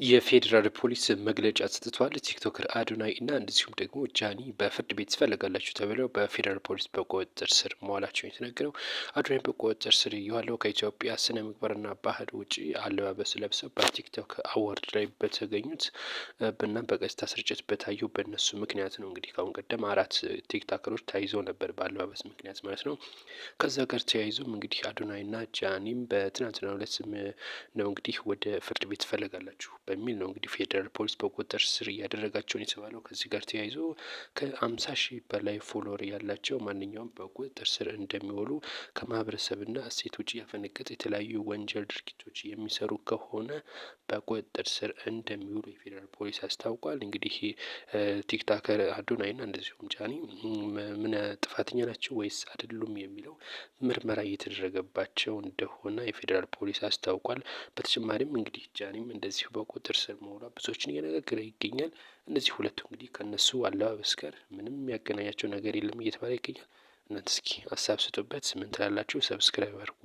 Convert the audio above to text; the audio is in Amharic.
የፌዴራል ፖሊስ መግለጫ ሰጥቷል። ቲክቶከር አዶናይ እና እንደዚሁም ደግሞ ጃኒ በፍርድ ቤት ትፈለጋላችሁ ተብለው በፌዴራል ፖሊስ በቁጥጥር ስር መዋላቸውን የተነገረው። አዶናይ በቁጥጥር ስር የዋለው ከኢትዮጵያ ስነ ምግባርና ባህል ውጪ አለባበስ ለብሰው በቲክቶክ አዋርድ ላይ በተገኙት እና በቀጥታ ስርጭት በታየው በእነሱ ምክንያት ነው። እንግዲህ ከአሁን ቀደም 4 ቲክቶከሮች ተይዘው ነበር በአለባበስ ምክንያት ማለት ነው። ከዛ ጋር ተያይዞም እንግዲህ አዶናይና ጃኒም በትናንትናው ዕለት ነው እንግዲህ ወደ ፍርድ ቤት ትፈለጋላችሁ በሚል ነው እንግዲህ ፌዴራል ፖሊስ በቁጥጥር ስር እያደረጋቸውን የተባለው። ከዚህ ጋር ተያይዞ ከ50 ሺህ በላይ ፎሎወር ያላቸው ማንኛውም በቁጥጥር ስር እንደሚውሉ ከማህበረሰብና እሴት ውጭ ያፈነገጠ የተለያዩ ወንጀል ድርጊቶች የሚሰሩ ከሆነ በቁጥጥር ስር እንደሚውሉ የፌዴራል ፖሊስ አስታውቋል። እንግዲህ ቲክቶከር አዶናይና እንደዚሁም ጃኒ ምን ጥፋተኛ ናቸው ወይስ አይደሉም የሚለው ምርመራ እየተደረገባቸው እንደሆነ የፌዴራል ፖሊስ አስታውቋል። በተጨማሪም እንግዲህ ጃኒም እንደዚሁ በቁጥጥር ስር መሆኗ ብዙዎችን እየነገረ ይገኛል። እነዚህ ሁለቱ እንግዲህ ከነሱ አለባበስ ጋር ምንም ያገናኛቸው ነገር የለም እየተባለ ይገኛል። እናንተ እስኪ ሀሳብ ስጡበት። ምን ትላላችሁ? ሰብስክራይብ አድርጉ።